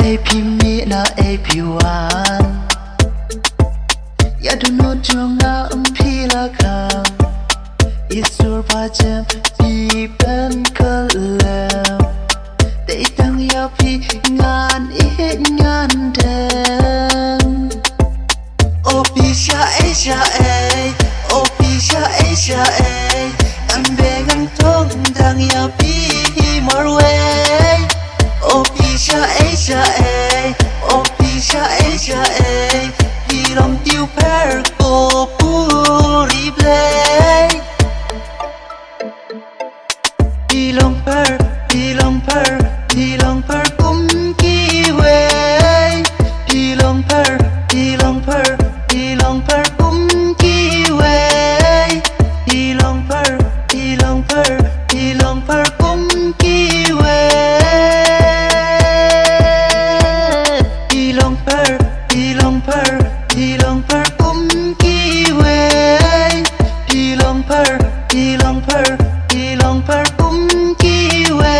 AP mi na AP1 ya do not junga pila kam isur pajam pi ben kalam để tăng ya pi ngan ít ngan đen ô pi sha e ô pi sha e em bé ngang thong tăng ya pi marwe ô pi sha e ô pi sha e pi lòng tiêu pher cô puri play pi lòng pher cũng kỳ way pi lòng pher cũng kỳ way pi lòng pher cũng kỳ way pi lòng pher cũng kỳ way pi lòng pher cũng kỳ way pi lòng pher cũng kỳ way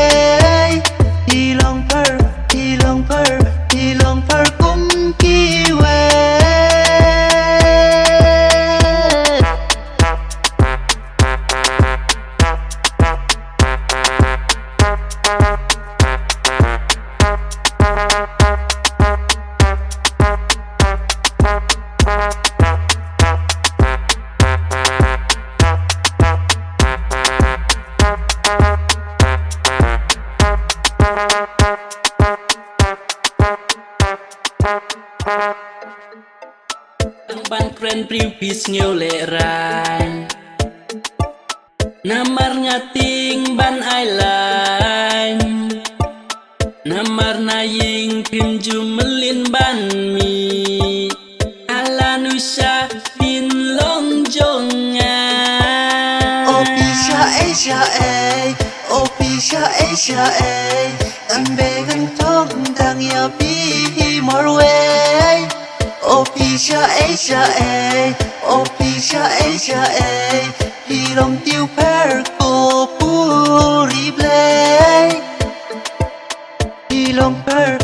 Ban kren pripis ngeu le rai namar ngating ban ai lain namar na ying pin jumelin ban mi ala nusa pin long jonga ô pi sha e ô pi sha e em bé gần thong đang ya pi marwe ô pi sha e ô pi sha e pi lòng tiêu pher cô puri play pi lòng pher